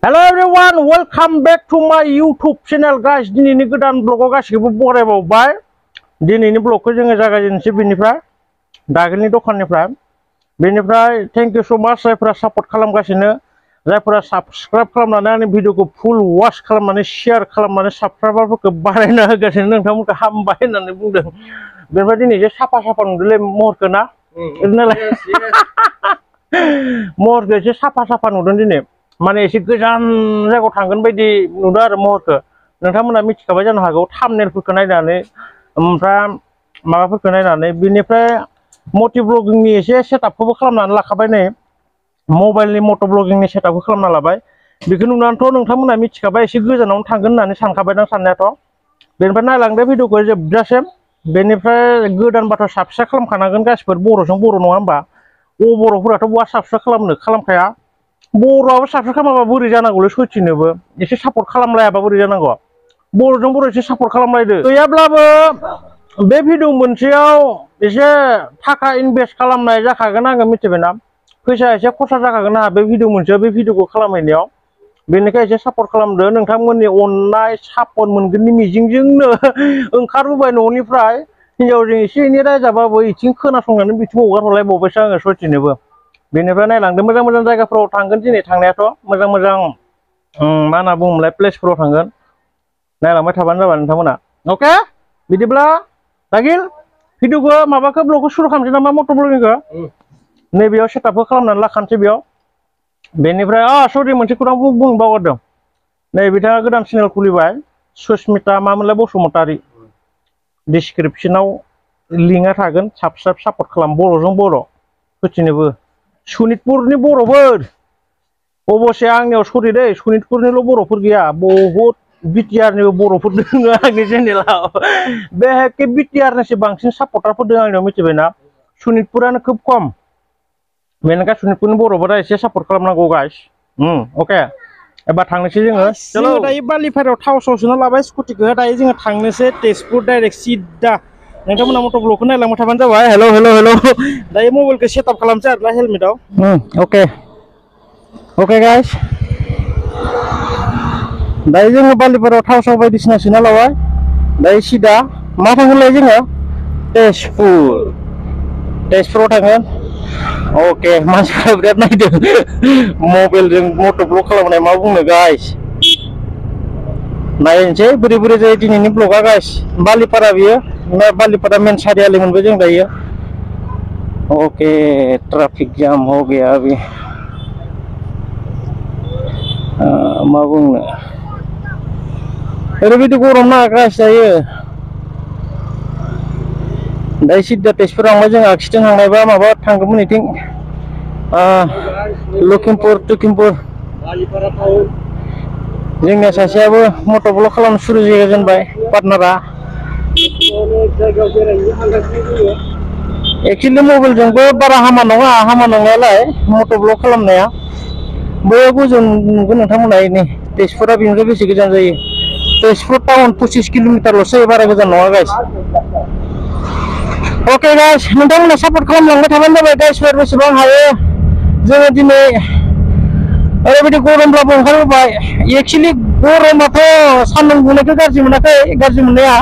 Hello everyone, welcome back to my YouTube channel guys. Dinini goदान ब्लॉगआव गासिबो बरायबावबाय। दिनैनि ब्लगखौ जोङो जागायजेननोसै बेनिफ्राय दागोलनि दखाननिफ्राय। बेनिफ्राय थेंक इउ सो माच जायफोरा सापर्ट खालामगासिनो, जायफोरा साबस्क्राइब खालामनानै आंनि भिडिअखौ फुल वाच खालामनानै शेयार खालामनानै साबस्क्राइबारफोरखौ बारायना होगासिनो नोंथांमोनखौ हामबाय होननानै बुंदों। बेनिफ्राय दिनै जे साफा नुदोंलै महरखौ ना? बिदिनोलाय महरखौ एसे साफा नुदों दिनै। माने एसे गोजान जायगायाव थांगोन बायदि नुदों आरो महरखौ। नोंथांमोना मिथिखाबाय जानो हागौ थाम्बनेलफोरखौ नायनानै ओमफ्राय माबाफोरखौ नायनानै। बेनिफ्राय मटि ब्लगिंनि एसे सेटआपखौबो खालामनानै लाखाबाय नै। मबाइलनि मट' ब्लगिंनि सेटआपखौ खालामना लाबाय। बेखौ नुनानैथ' नोंथांमोना मिथिखाबाय एसे गोजानावनो थांगोन होननानै सानखाबाय साननायाथ'। बेनिफ्राय नायलांदो भिडिअखौ जोबजासिम। बेनिफ्राय गोदान बाथ' साबस्क्राइब खालामखानांगोन गासिबो बर'जों बर' नङा होमबा? बर'फोराथ' बहा साबस्क्राइब खालामखाया। बर'आबो साबस्क्राइब खालामाबा बोरै जानांगौलै सयथिनोबो एसे सापर्ट खालामलायाबा बोरै जानांगौ? बर'जों बर' एसे सापर्ट खालामलायदो। गैयाब्लाबो बे भिडिअ मोनसेयाव एसे थाखा इनभेस्ट खालामनाय जाखागोन आङो मिथिबायना? फैसा एसे खरसा जाखागोन आंहा बे भिडिअ मोनसेयाव बे भिडिअखौ खालामहैनायाव। बेनिखाय एसे सापर्ट खालामदो। नोंथांमोननि अननाय सापर्ट मोनगोननि मिजिंजोंनो ओंखारबोबाय न'निफ्राय। हिनजावजों एसे एनै रायजाबाबो इथिं खोनासंनानै बिथिं हगार हरलायबावबायसो आङो सयथिनोबो। बेनिफ्राय नायलांदो मोजां जायगाफोराव थांगोन दिनै थांनायाथ' मोजां मा होनना बुङोमोनलाय प्लेसफोराव थांगोन। नायलांबाय थाबानो जाबाय नोंथांमोना। अके बिदिब्ला दागिल भिडिअखौ माबाखौ ब्लगखौ सुरु खालामसै नामा मट' ब्लगिंखौ? नैबेयाव सेटआपखौ खालामनानै लाखानोसै बेयाव। बेनिफ्राय सरि मोनसे खोथा बुंनो बावगारदों। नै बिथाङा गोदान चेनेल खुलिबाय सुस्मिता मामोनलाय बसुमतारी। डिसक्रिपसनाव लिंकआ थागोन। साबस्क्राइब सापर्ट खालाम बर'जों बर' सयथिनोबो। सनितपुरनि बर'फोर अबसे आंनियाव सरि दै सनितपुरनिल' बर'फोर गैया, बहुद बिटिआरनिबो बर'फोर दङ आंनि चेनेलाव। बे एखे बिटिआरनिसो बांसिन सापर्टारफोर दङ आंनियाव मिथिबायना? सनितपुरानो खोब खम। बेनिखाय सनितपुरनि बर'फोरा एसे सापर्ट खालामनांगौ गाइस। अके एबार थांनोसै जोङो दायो बालिपारायाव थाव सोना लाबाय स्कुटिखौ। दायो जोङो थांनोसै तेजपुर डाइरेक्ट सिदा। नोंथांमोना मट' ब्लगखौ नायलांबाय थाबानो जाबाय। हेल' दायो मबाइलखौ सेटआप खालामसै आरोना हेलमेटाव। अके गाइस दायो जोङो बालिपारायाव थाव बायदिसिना सोना लाबाय। दायो सिदा मा थांगोनलाय जोङो? तेजपुराव थांगोन। अके मानसिफ्रा बिराद नायदों मबाइलजों मट' ब्लग खालामनाय मा बुंनो गाइस। नायनोसै बोरै जायो दिनैनि ब्लगआ गाइस। बालिपारा बियो बालिपारा मेन सारियालि मोनबाय जों दायो। ओके ट्रैफिक जाम हो गया अभी। मा बुंनो ओरैबायदि गरम ना गाइस दायो। दायो सिदा तेजपुर थांबाय जों आगसिथिं थांनायबा माबा थांगौमोन इथिं लखिमपुर जोंनिया सासेयाबो मट' ब्लग खालामनो सुरु जाजेनबाय पार्टनारा। एक्सुवेलि मबाइलजोंबो बारा हामा नङा नंनायालाय मट' ब्लग खालामनाया। बैयाव गोजौ नुगोन नोंथांमोना नै तेजपुरा बेनिफ्राय बेसे गोजान जायो? तेजपुर टाउन 25 किल'मिटारल'सो जायो, बारा गोजान नङा गाइस। अके गाइस नोंथांमोना सापर्ट खालामलांबाय थाबानो जाबाय गाइसफोर बेसेबां हायो। जोङो दिनै ओरैबायदि गरमब्लाबो ओंखारबोबाय। एक्सुवेलि गरमाथ' सान्दुं दुंनायखौ गाज्रि मोनाखै, गाज्रि मोननाया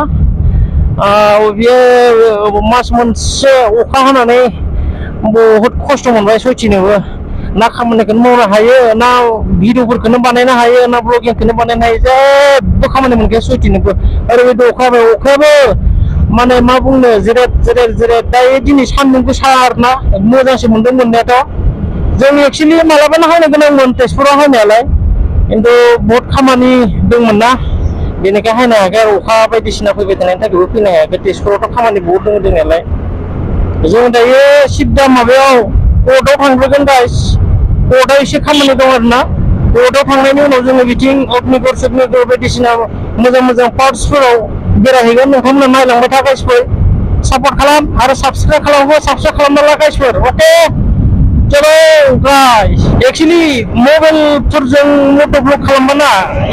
बेयो मास मोनसे अखा हानानै बहुद खस्थ' मोनबाय सयथिनोबो। ना खामानिखौनो मावनो हायो, ना भिडिअफोरखौनो बानायनो हायो, ना ब्लगिंखौनो बानायनो हायो। जेबो खामानि मोनखाया सयथिनोबो। ओरैबायदि अखा हाबाय, अखायाबो माने मा बुंनो जेरेद दायो दिनै सान्दुं गोसा आरोना मोजांसो मोनदों मोननायाथ'। जों एक्सुवेलि मालाबानो हायनो गोनांमोन तेजपुराव हायनायालाय, खिन्थु बहुद खामानि दंमोन ना बेनिखाय हायनो हायाखै आरो अखा बायदिसिना फैबाय थानायनि थाखायबो फैनो हायाखै। तेजपुरावथ' खामानि बहुद दङ दंनायालाय। जों दायो सिदा माबायाव कर्टआव थांग्रोगोन गाइस। कर्टआव एसे खामानि दं आरोना। कर्टआव थांनायनि उनाव जोङो बिथिं अग्निगर सग्निगर बायदिसिना मोजां पार्टसफोराव बेरायहैगोन। नोंथांमोना नायलांबाय था गाइसफोर। सापर्ट खालाम आरो साबस्क्राइब खालामना ला गाइसफोर। अके चलो गाइस एक्चुअली मबाइलफोरजों मट' ब्लग खालामबाना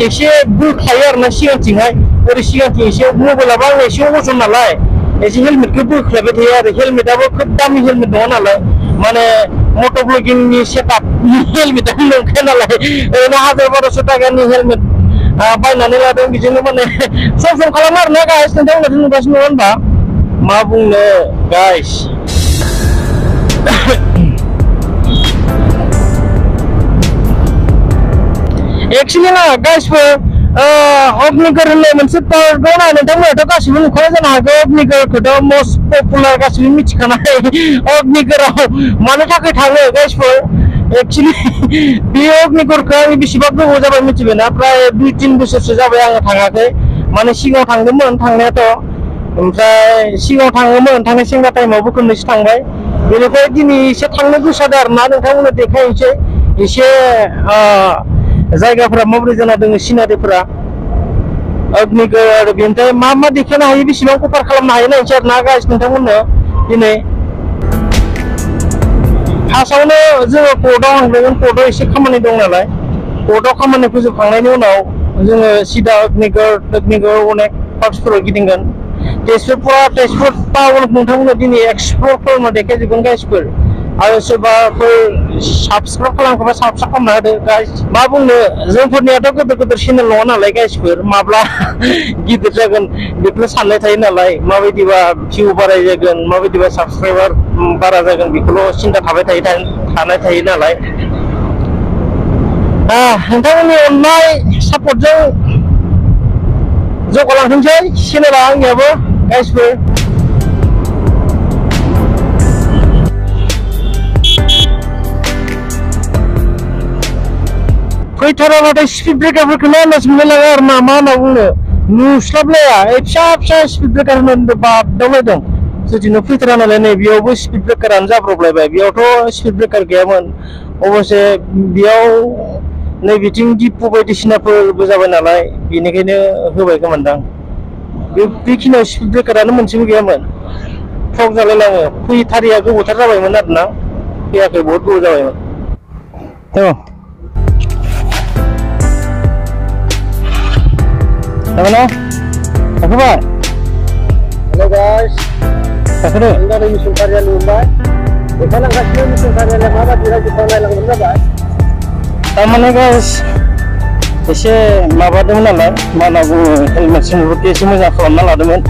एसे बोखायो आरोना सिगांथिंहाय। ओरै सिगांथिं एसे मबाइलाबो एसे अजन नालाय एसे हेलमेटखौ बोख्लायबाय थायो आरो। हेलमेटाबो खोब दामि हेलमेट नङा नालाय माने मट' ब्लगिंनि सेटआप हेलमेट नंखाया नालाय ओरैनो 1000-1200 टाकानि हेलमेट बायनानै लादों बिदिनो माने सम खालामो आरोना गाइस नोंथांमोना नुगासिनो नङा होनबा मा बुंनो गाइस एक्चुअली ना गाइसफोर अग्निगर होननाय मोनसे पार्क दं ना नोंथांमोनाथ' गासिबो नुखानाय जानो हागौ अग्निगरखौथ' मस्ट पपुलार गासिबो मिथिखानाय अग्निगराव मानो थाखाय थाङो गाइसफोर एक्चुअली बे अग्निगरखौ आं बेसेबां गोबाव जाबाय मिथिबायना प्राय 2-3 बोसोरसो जाबाय आङो थाङाखै माने सिगाङाव थांदोंमोन थांनायाथ' ओमफ्राय सिगाङाव थाङोमोन थांनाय सेंग्रा टाइमावबो खननैसो थांबाय बेनिफ्राय दिनै एसे थांनो गोसो जादों आरोना नोंथांमोननो देखायनोसै एसे जायगाफोरा माबोरै जाना दङ सिनारिफोरा अग्निगर बेनिफ्राय मा देखायनो हायो बेसेबां कभार खालामनो हायो नायनोसै आरोना गाइस नोंथांमोननो दिनै फार्स्टआवनो जोङो कर्टआव थांदोंमोन कर्टआव एसे खामानि दं नालाय कर्टआव खामानि फोजोबखांनायनि उनाव जोङो सिदा अग्निगर अनेक पार्कसफोराव गिदिंगोन तेजपुर टाउन नोंथांमोननो दिनै एक्सप्लर खालामना देखायजोबगोन गाइसफोर आरो सोरबाफोर साबस्क्राइब खालामोबा साबस्क्राइब खालामना होदो गाइस मा बुंनो जोंफोरनियाथ' गोदोर चेनेल नङा नालाय गाइसफोर माब्ला गिदिर जागोन बेखौनो साननाय थायो नालाय माबायदिबा भिउ बाराय जागोन माबायदिबा साबस्क्राइबार बारा जागोन बेखौल' सिन्था थानाय थायो नालाय नोंथांमोननि अननाय सापर्टजों जौगालांथोंसै चेनेला आंनियाबो गाइसफोर फैथाराबाथाय स्पिड ब्रेकारफोरखौनो आन्दाज मोनलाय लाङा आरो ना मा होनना बुंनो नुस्लाबलाया फिसा स्पिड ब्रेकार होननानै बारदावलायदों जुदिनो फैथारा नालाय नै बेयावबो स्पिड ब्रेकारानो जाब्रबलायबाय बेयावथ' स्पिड ब्रेकार गैयामोन अबसे बेयाव नै बिथिं दिपु बायदिसिनाफोरबो जाबाय नालाय बेनिखायनो होबाय खोमानदां बेखिनियाव स्पिड ब्रेकारानो मोनसेबो गैयामोन थक जालायलाङो फैथारिया गोबावथार जाबायमोन आरोना फैयाखै बहुद गोबाव जाबायमोन Mana? Apa Pak? Halo guys. Apa tu? Anda dari Misi Karya Mumbai. Bukan angkat sini Misi Karya Mumbai tidak kita lain lagi berapa? Tamannya guys. Ese माबा दं नालाय माना बुङो हेलमेट सिनफोरखौ एसे मोजां खालामना लादोंमोन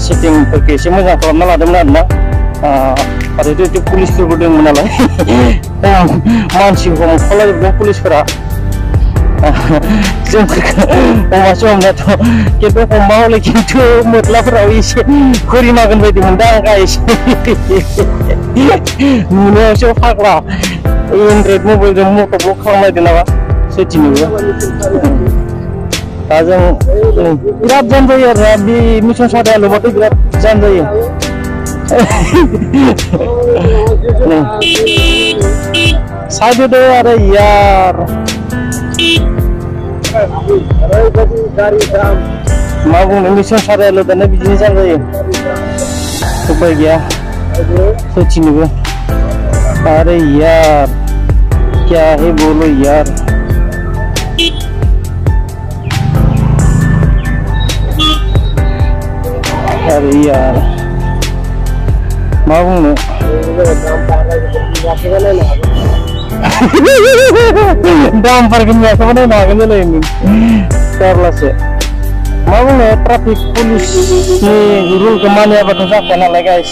सिटिंफोरखौ एसे मोजां खालामना लादोंमोन आरोना आरो इदि पुलिसफोरबो दंमोन नालाय मानसिखौ हमखालायजोबदों पुलिसफोरा जोंफोरखौ हमासो हमनायाथ' खिन्थु हमबा हले खिन्थु मोख्लाफोराव एसे फोरिनांगोन बायदि मोनदों आं गाइस नुनायावसो फाग्ला एन्ड्रइड मबाइलजों मट' ब्लग खालामलायदों नामा सेथिनोबो दा जों बिराद जाम जायो आरोना बे मिसन सादायाल'बाथ' बिराद जाम जायो साइड होदो आरो यार मा बुंनो मिसन सादायाल' दाना बिदिनो जाम जायो उपाय गैया सेथिनोबो अरे यार क्या है बोलो यार अरे यार मा बुंनो दामफोरखौ नुवाखैबा नायनो हागोन जोलै जारलासो मा बुंनो ट्राफिक पुलिसनि रुलखौ मानियाबाथ' जाखाया नालाय गाइस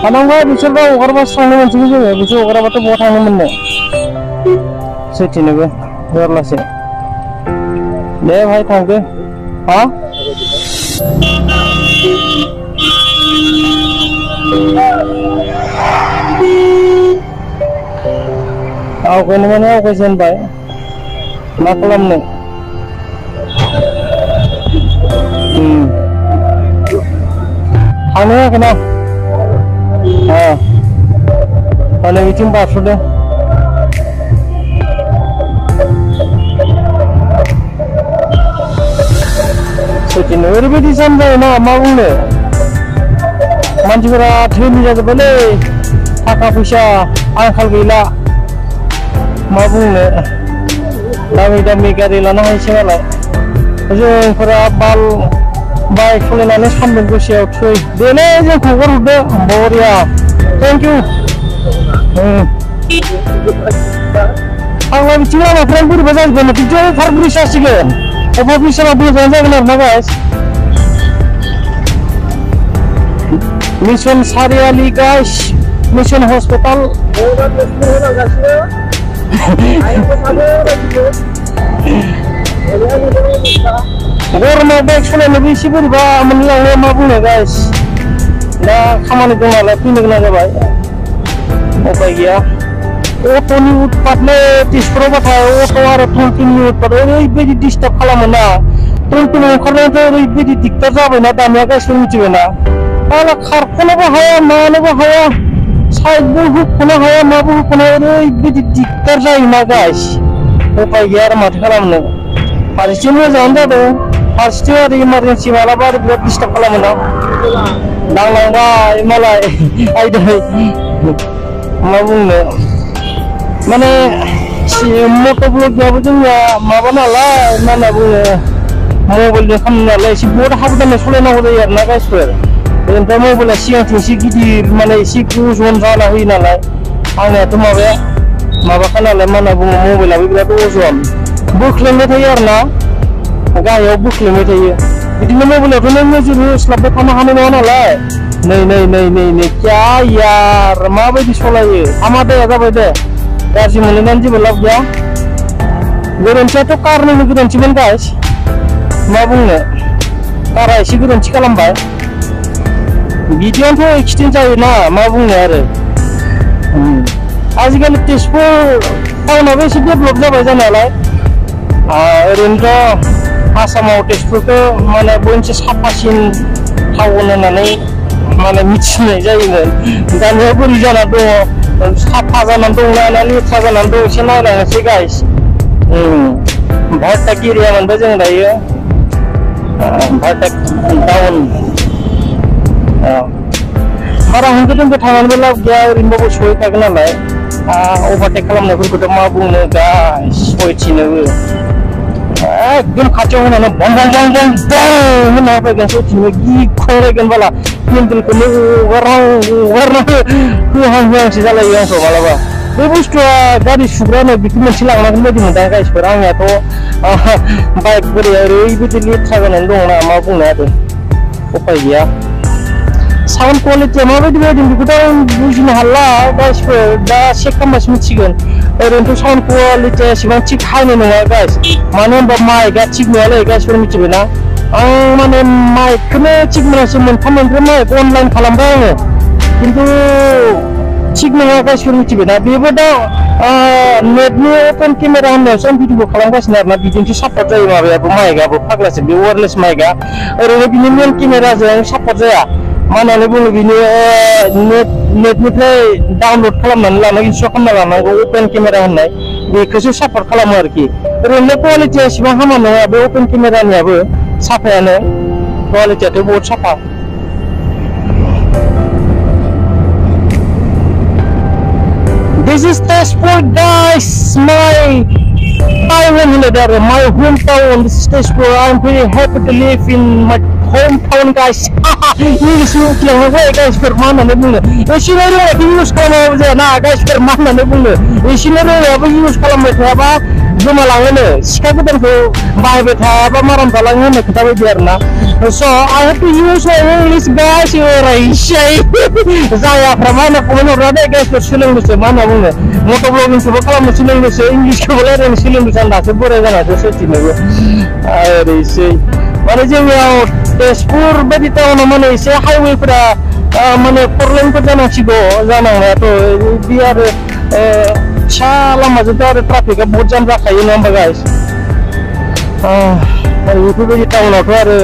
थानांगौ बिसोरबा हगारबासो थांनो मोनसिगोन जोङो बिसोर हगाराबाथ' बहा थांनो मोननो सेथिनोबो जारलासो दे भाई थांदो हा आवगायनो माने आवगायजेनबाय मा खालामनो थांनो हायाखैना माने बिथिं बारस'दों सेथिनो ओरैबायदि जाम जायोना मा बुंनो मानसिफोरा धोनि जाजोब्बायलै थाखा फैसा आंखाल गैला मा बुंनो दामि दामि गारि लानो हायोसै नालाय जोंफोरा बाइक सालायनानै सान्दुं गोसायाव थै देलै जोंखौ हगार हरदो बरिया थेंक इउ आंलाय बिथिं लामाफोरानो बोरैबा जाजोबगोन बिदियाव थार ब्रिज जासिगोन अभार ब्रिज जाबा मोजां जागोन आरोना गाइस मिशन सारियाली गाइस मिशन हस्पिटाल गरमाव बाइक सालायनोबो एसे बोरैबा मोनलाङो मा बुंनो गाइस दा खामानि दं नालाय फैनो गोनां जाबाय उपाय गैया अट'नि उत्पातनो तेजपुरावबाथाय अट' आरो टमटमनि उत्पात ओरैबायदि डिस्टार्ब खालामो ना टमटमाव ओंखारनायाथ' ओरैबायदि दिगदार जाबायना दानिया गासिबो मिथिबायना आला खारख'नोबो हाया मानोबो हाया साइडबो हुख'नो हाया माबो हुख'नो ओरैबायदि दिगदार जायोना गाइस उपाय गैया आरो माथो खालामनो फारसेथिं मोजाङानो जादों फारसेथिं आरो इमारजेन्सि मालाबा आरो बिराद डिस्टार्ब खालामो ना नांलांबाय मालाय आयदाय मा बुंनो माने मटर ब्लगनियाबो जोंनिया माबा नालाय मा होनना बुङो मबाइलजों खालामो नालाय एसे बहुद साबधानै सालायनांगौ जायो आरोना गाइसफोर ओमफ्राय मबाइला सिगांथिं एसे गिदिर माने एसे गोजोन जाना होयो नालाय आंनियाथ' माबाखा नालाय मा होनना बुङो मबाइलाबो बिराद अजन बोख्लेमबाय थायो आरोना गाहायाव बोख्लेमबाय थायो बिदिनो मबाइलावथ' नों नोजोर होस्लाबबाय थानो हानाय नङा नालाय नै क्या यार माबायदि सलायो हामादाया जाबाय दे गाज्रि मोननानै जेबो लाब गैया गोरोन्थियाथ' कारनिनो गोरोन्थिमोन गाइस मा बुंनो कारा एसे गोरोन्थि खालामबाय बिदियावनोथ' एक्सिडेन्ट जायोना मा बुंनो आरो आजिखालि तेजपुर टाउनाबो एसे डेभेलप जाबाय जानायालाय ओरैनोथ' आसामाव तेजपुरखौ माने बयनिख्रुइ साफासिन टाउन होननानै माने मिथिनाय जायोमोन दानिया बोरै जाना दङ साफा जानानै दंना ना लेथ्रा जानानै दं एसे नायलांनोसै गाइस भारताक एरिया मोनबाय जों दायो भारताक टाउन बारा होंगो दोंगो थांनानैबो लाब गैया ओरैनोबाबो सहैखागोन नालाय अभारटेक खालामनायफोरखौथ' मा बुंनो गाइस सहायथिनोबो एकदम खाथियाव होनानै बम होना होफैगोन सहायथिनोबो गिख्रंलायगोन बाला पेन्देलखौनो हगारना होहांसो जालायो आंथ' मालाबा बे बुस्थुआ गारि सुग्रानो बेखौ मोनसे लांनांगोन बायदि मोनदां गाइसफोर आंनियाथ' बाइक बोराया ओरैबायदि लेथ्रा जानानै दंना मा बुंनो आरो उपाय गैया साउन्ड क्वालिटिया माबायदि बायदों बेखौथ' आं बुजिनो हाला गाइसफोर दा चेक खालामबासो मिथिगोन ओरैनोथ' साउन्ड क्वालिटिया एसेबां थिग हायनाय नङा गाइस मानो होनबा माइकआ थिग नङालै गाइसफोर मिथिबायना आं माने माइकखौनो थिग मोनासै मोनथाम मोनब्रै माइक अनलाइन खालामबाय आङो खिन्थु थिग नङा गाइसफोर मिथिबायना बेबो दा नेटनि अपेन केमेरा होननायावसो आं भिडिअ खालामगासिनो आरोना बिदिनोसो सापर्ट जायो माबायाबो माइकआबो फाग्लासो बे वायरलेस माइकआ ओरैनो बिनि मेन केमेराजों सापर्ट जाया मा होननानै बुङो बिनि नेटनिफ्राय डाउनलड खालामनानै लानांगौ इनस्टल खालामना लानांगौ अपेन केमेरा होननाय बेखौसो सापर्ट खालामो आरोखि ओरैनो क्वालिटिया एसेबां हामा नङा बे अपेन केमेरानियाबो साफायानो क्वालिटियाथ' बहुत साफा This is Tezpur guys, my town, my hometown. This is Tezpur. I'm very happy to live in my hometown guys. English yang guys bermana nih bunga. Scenario apa use kalau na guys bermana nih bunga. Scenario apa use kalau mereka apa jumalangan sekarang kita bahaya apa maram talangan kita biarna. So I have to use English guys. Saya bermana kemudian ada guys bersilang mana bunga. Motor vlogging coba kalau bersilang English boleh dan silang bercanda seboleh kan ada setiap nego. Ada sih. Mana jauh Tezpur berarti tahu namanya saya highway pada mana Portland ke sana cigo sana itu biar salah masuk ada traffic बहुत jam जाखायो नङा होमबा guys बेफोरबायदि टाउनावथ' आरो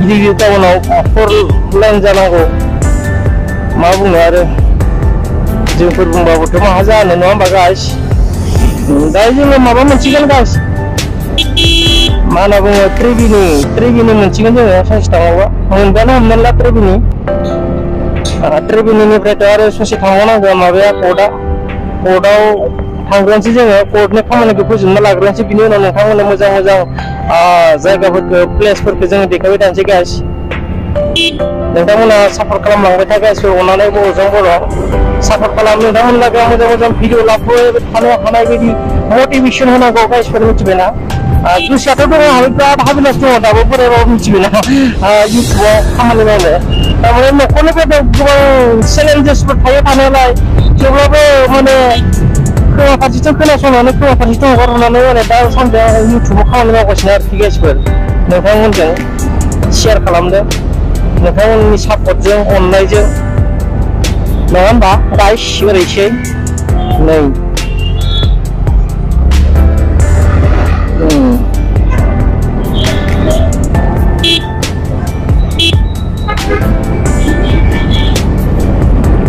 गिदिर टाउनाव 4 line जानांगौ मा बुंनो आरो जोंफोर बुंबाबोथ' माहा जानो नङा होमबा guys दा जोङो माबा मोनसिगोन guys मा होनना बुङो ट्रेबिनि मोनसिगोन जोङो सानसे थाङावबा मोनबायानो हमनानै ला ट्रेबिनिनिफ्रायथ' आरो ससे थांबावनांगौ माबाया कर्टआव थांग्रोनोसै जोङो कर्टनि खामानिखौ फोजोबना लाग्रोनोसै बिनि उनाव नोंथांमोननो मोजां जायगाफोरखौ प्लेसफोरखौ जोङो देखायबाय थानोसै गाइस नोंथांमोना सापर्ट खालामलांबाय था गाइसफोर अननानै बर'जों बर' सापर्ट खालाम नोंथांमोनलागे मोजां मोजां भिडिअ लाबोबाय थानो हानाय बायदि मटिभेसन होनांगौ गाइसफोर मिथिबायना गोसोआथ' दङ बिराद हाबिलास दङ दाबो बोरायबाबो मिथिबायना इउटुबाव खामानि मावनो तारमाने न'खरनिफ्राय गोबां चेलेन्जेसफोर थायो थानायालाय थेवब्लाबो माने खोमा फारसेथिं खोनासंनानै खोमा फारसेथिं हगारनानै माने दा सानदों इउटुबाव खामानि मावगासिनो आरोखि गाइसफोर नोंथांमोनजों शेयार खालामदो नोंथांमोननि सापर्टजों अननायजों नङा होमबा गाइस ओरैसै नै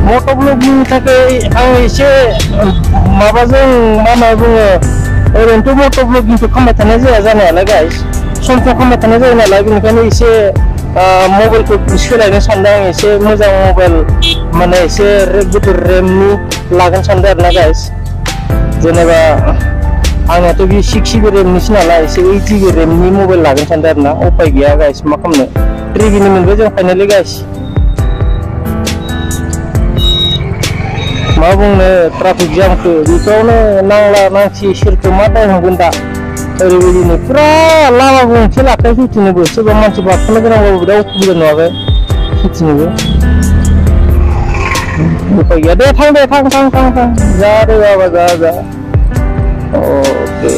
मट'ब्लगनि थाखाय आं एसे माबाजों मा होनना बुङो ओरैनोथ' मट'ब्लगिंखौ खालामबाय थानाय जाया जानायालाय गाइस सम सम खालामबाय थानाय जायो नालाय बेनिखायनो एसे मबाइलखौ सोलायनो सानदों आं एसे मोजां मबाइल माने एसे गिदिर रेमनि लागोन सानदों आरोना गाइस जेनेबा आंनाथ' बे 6 GB रेमनिसो नालाय एसे 8 GB रेमनि मबाइल लागोन सानदों आरोना उपाय गैया गाइस मा खालामनो ट्रिगिनि मोनबाय जों फाइनालि गाइस मा बुंनो ट्राफिक जामखौ बेखौनो नांला नांसि सोरखौ मा दाय हमगोन दा ओरैबायदिनो फुरा लामा गंसे लाखाय फैफिनोबो सोरबा मानसि बारख'नो गोनांबाबो बिराद उसुबिदा नङाबे फैफिनोबो उपाय गैया दे थां जा रे बाबा जा अके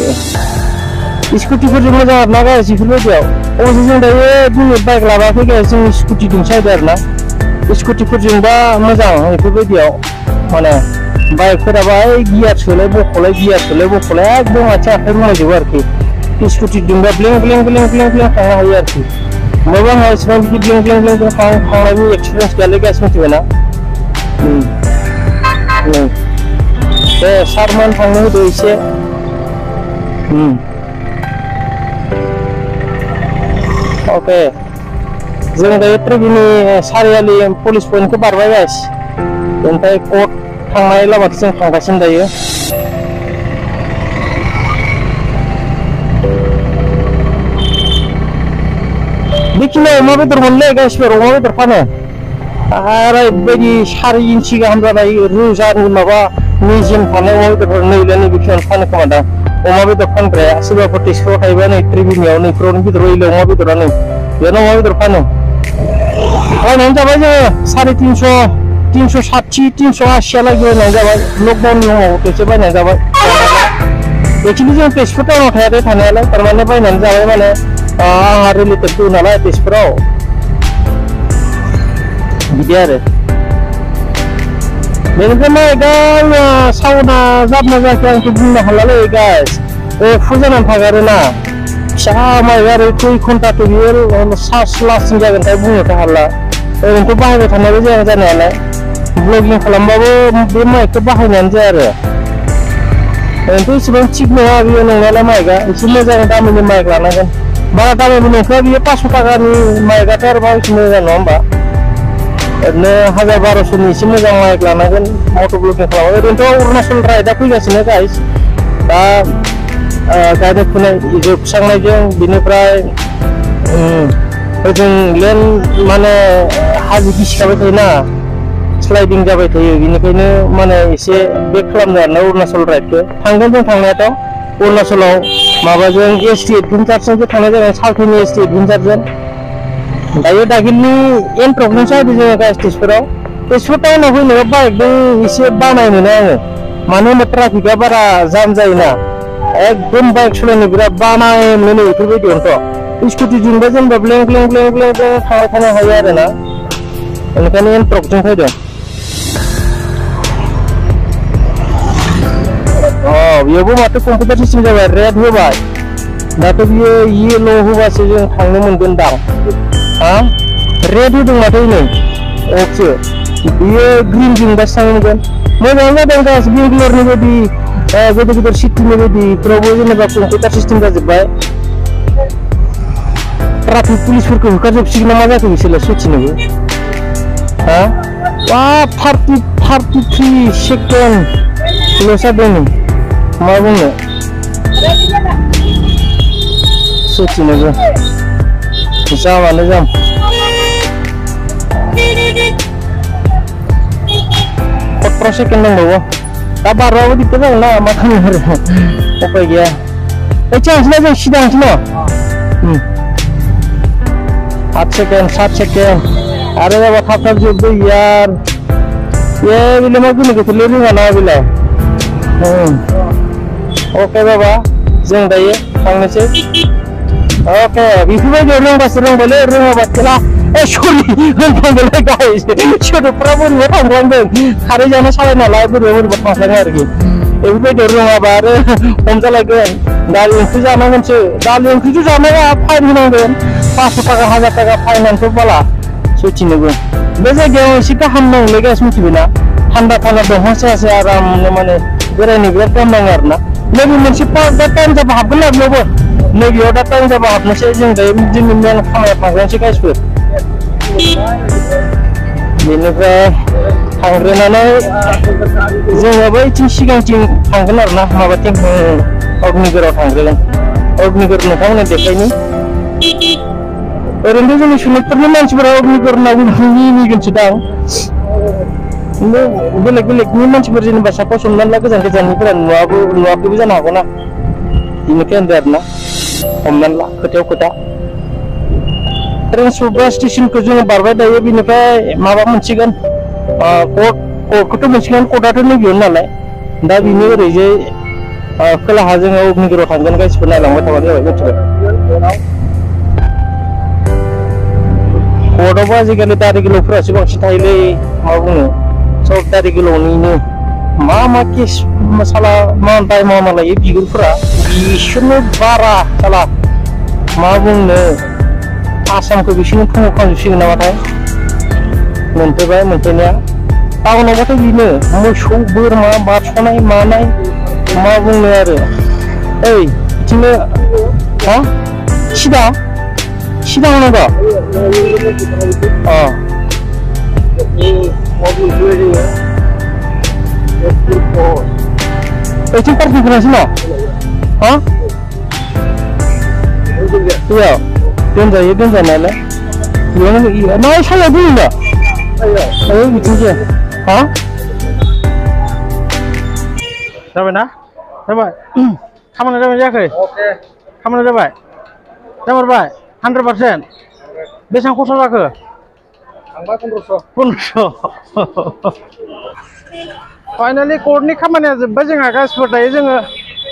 स्कुटिफोरजों मोजां आरोना गाइस बेफोरबायदियाव अबसे जों दायो दिनै बाइक लाबाखै गाइस जों स्कुटिजोंसो फैदों आरोना स्कुटिफोरजोंबा मोजां बेफोरबायदियाव माने बाइकफोराबा गियार सोलाय बख'लाय एकदम आथिं आखाइ रुमायजोबो आरोखि स्कुटिजोंबा ब्लें थांनो हायो आरोखि होमबाबो आंहा एसेबां बिदि ब्लें थांनायनि एक्सपिरियेन्स गैयालै गाइस मिथिबायना दे सारमोन थांनो होदो एसे अके जों दायो ट्रिगिनि सारियालि पुलिस पइन्टखौ बारबाय गाइस ओमफ्राय कर्ट थांनाय लामाथिं जों थांगासिनो दायो बेखिनियाव अमा बेदर मोनलै गाइसफोर अमा बेदर फानो ओरैबायदि 4 इन्सि गाहाम जानाय रोजानि माबा मेजेम थानाय अमा बेदरफोर नैलाय बेखिनियावनो फानो खोमा दां अमा बेदर फानग्राया सोरबाफोर तेजपुराव थायोबा नै ट्रिगिनियाव नैफोरावनो बेदर होयो अमा बेदरा नै बेयावनो अमा बेदर फानो बायनानै जाबाय जोङो 360 380 लागि बायनानै जाबाय लकडाउननि समाव खेबसे बायनानै जाबाय एक्चुअलि जों तेजपुर टाउनाव थायाखै थानायालाय थारमाने बायनानै जाबाय माने आंहा रिलेटिभ दं नालाय तेजपुराव बिदि आरो बेनिफ्राय माइकआ साउन्डआ जाबना जायाखै आंथ' बुंनो हालालै गाइस फुजानानै थागारोना फिसा माइकआ आरो 2 घन्टाथ' बियो चार्ज लास्टिं जागोनथाय बुंनोथ' हाला ओरैनोथ' बाहायबाय थानायबो जाया जानायालाय ब्लगिं खालामबाबो बे माइकखौ बाहायनायानो जाया आरो ओरैनोथ' इसेबां थिग नङा बियो नंनायालाय माइकआ एसे मोजां दामिनि माइक लानांगोन बारा दामिनि नंखाया बियो 500 टाकानि माइकआथ' आरो बांसिन मोजां नङा होमबा ओरैनो 1000-1200नि एसे मोजां माइक लानांगोन मट' ब्लगिं खालामो ओरैनोथ' अरुणाचल राइडआ फैगासिनो गाइस दा गायनाय फुनाय जोबस्रांनायजों बिनिफ्राय ओजों लेन्ड माने हाजो गिसिखाबाय थायोना स्लाइडिं जाबाय थायो बेनिखायनो माने एसे बेक खालामनो आरोना अरुणाचल राइडखौ थांगोन जों थांनायाथ' अरुणाचलाव माबाजों एसटि एडभेन्सारजोंसो थांनाय जागोन साउथनि एसटि एडभेन्सारजों दायो दागिलनि एन्ट्रकजोंसो फैदों जोङो गाइस तेजपुराव टाउनाव फैनोबा बाइकजों एसे बानाय मोनो आङो मानो होनबा ट्राफिकआ बारा जाम जायोना एकदम बाइक सालायनो बिराद बानाय मोनो बेफोरबायदियावनोथ' स्कुटिजोंबा जेनेबा ब्लें थांबाय थानो हायो आरोना बेनिखायनो एन्ट्रकजों फैदों बेयावबो माथो कम्पिउटार सिस्टेम जाबाय रेड होबाय दाथ' बियो येल' होबासो जों थांनो मोनगोन दां रेड होदों माथो नै अके बियो ग्रिनजोंबासो थांनो मोनगोन मोजां जादों गाइस बेंगलरनि बायदि गेदेर सिटिनि बायदि बेफोरावबो जेनेबा कम्पिउटार सिस्टेम जाजोब्बाय ट्राफिक पुलिसफोरखौ होखारजोबसिगोन ना मा जाखो बिसोरलाय सथिनोबो 33 सेकेन्ड ल'सो जादों मा बुंनो सथिनोबो जामानो जाम 17 सेकेन्ड दंबावो दा बारबाबो दिगदार जागोन ना मा खालामनो आरो उपाय गैया चान्सना जों सिदांसो न 8 सेकेन्ड 7 सेकेन्ड आरो जाबा थाब थाब जोबदो यार ये बिलाय मा गोनो गोथोलै रोङा ना बिलाय अके बाबा जों दायो थांनोसै ओके बेफोरबायदियाव रोंबासो रोंबायलै रोङाबा थेला सरि होनफ्लांबायलै गाइस सोदोबफ्रा बोरैबा थांफ्लांदों खारै जानो सालायनालाय बोरैबा थांफ्लाङो आरोखि बेफोरबायदियाव रोङाबा आरो हमजालायगोन दालि ओंख्रि जानांगोनसो दालि ओंख्रिथ' जानाया फाइन होनांगोन 500 थाखा 1000 थाखा फाइन होनथ' बाला सथिनोबो बे जायगायाव एसे गाहाम नांलै गाइस मिथिबायना थान्दा थान्दा दंफां सायासो आरामनो माने बेरायनो बिराद गाहाम नाङो आरोना नैबे मोनसे पार्क दा टाइम जाबा हाबगोन ना बेयावबो नैबेयाव दा टाइम जाबा हाबनोसै जों दायो जोंनि मेन खामानियाव थांग्रोनोसै गाइसफोर बेनिफ्राय थांग्रोनानै जोङो बैथिं सिगांथिं थांगोन आरोना माबाथिं अग्निगड़आव थांग्रोगोन अग्निगड़ नोंथांमोननो देखायनि ओरैनोथ' जोंनि सुनितफोरनि मानसिफोरा अग्निगड़ होनना मिनिगोनसो दां बेलेग बेलेगनि मानसिफोर जेनेबा सापस हमनानै ला गोजान गोजाननिफोरा नुवाखैबो जानो हागौ ना बेनिखाय होनदों आरोना हमनानै ला खोथायाव खोथा ट्रेन सुब्रा स्टेशनखौ जोङो बारबाय दायो बेनिफ्राय माबा मोनसिगोन कर्टखौथ' मोनसिगोन कर्टआथ' नैबेयावनो नालाय दा बिनि ओरैजाय खोलाहा जोङो अग्निगड़आव थांगोन गाइसफोर नायलांबाय थाबानो जाबाय मिथिबाय कर्टआवबो आजिखालि दारि गोलावफोरासो बांसिन थायोलै मा बुङो सब दारि गोलावनिनो मा केस साला दाय मावना लायो बिगुरफोरा बिसोरनो बारा साला मा बुंनो आसामखौ बिसोरनो फोंखांजोबसिगोन नामाथाय मोनफैबाय मोनफैनाया टाउनावबाथ' बेनो मोसौ बोरमा बारस'नाय मानाय मा बुंनो आरो ओइ बिदिनो हा सिदा होनांगौ ओइथिं पार्किं खालामसै ना हा बेयाव दोनजायो दोनजानायालाय बेयावनो मा सायाव दोनो दा बिथिंसो हा जाबायना जाबाय खामानिया जाबाय जायाखै खामानिया जाबाय जामारबाय 100% बेसेबां खरसा जाखो 1500 फाइनालि कर्टनि खामानिया जोब्बाय जोंहा गासिबो दायो जोङो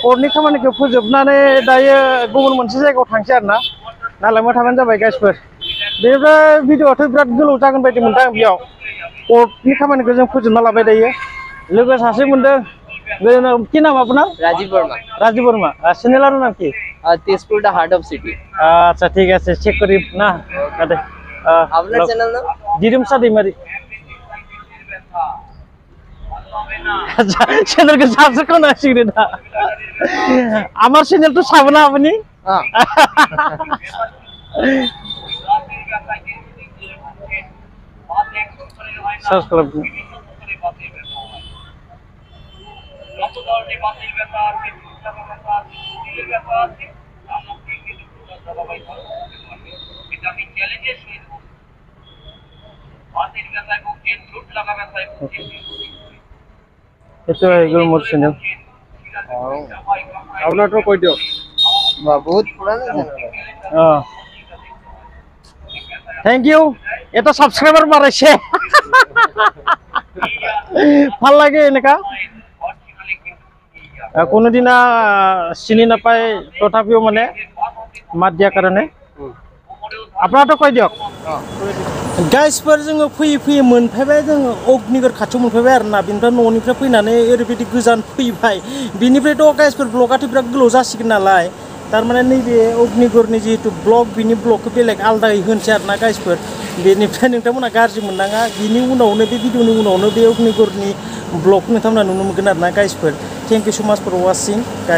कर्टनि खामानिखौ फोजोबनानै दायो गुबुन मोनसे जायगायाव थांसै आरोना नालायमा थाबानो जाबाय गासिबो बेनिफ्राय भिडिअआथ' बिराद गोलाव जागोन बायदि मोनदों आं बेयाव कर्टनि खामानिखौ जों फोजोबना लाबाय दायो लोगो सासे मोनदों কি নাম আপনার রাজীব বর্মা রাজীব বর্মা চ্যানেলের নাম কি Tezpur the heart of city আচ্ছা ঠিক আছে চেক করি না আপনার চ্যানেল নাম দিরিমসা दैमारि আচ্ছা চ্যানেলকে সাবস্ক্রাইব করুন আসিরে না আমার চ্যানেল তো সাবো না আপনি হ্যাঁ সাবস্ক্রাইব এটা এগুলো মোর চ্যানেল আপনারটা কই দিও বহুত পুরানো চ্যানেল থ্যাংক ইউ এটা সাবস্ক্রাইবার বাড়াইছে ভাল লাগে এনেকা কোনোদিনা চিনি নাপায় তথাপিও মানে মাত দিয়াৰ কাৰণে আপোনাৰটো কৈ দিয়ক गाइसफोर जोङो फैयै फैयै मोनफैबाय जोङो अग्निगड़ खाथियाव मोनफैबाय आरोना बेनिफ्राय न'निफ्राय फैनानै ओरैबायदि गोजान फैबाय बिनिफ्रायथ' गाइसफोर ब्लगाथ' बिराद गोलाव जासिगोन नालाय तारमाने नैबे अग्निगड़नि जिहेतु ब्लग बिनि ब्लगखौ बेलेग आलदायै होनोसै आरोना गाइसफोर बेनिफ्राय नोंथांमोना गाज्रि मोननाङा बिनि उनावनो बे भिडिअनि उनावनो बे अग्निगड़नि ब्लगखौ नोंथांमोना नुनो मोनगोन आरोना गाइसफोर थेंक इउ सो माच फर वाचिं गाइस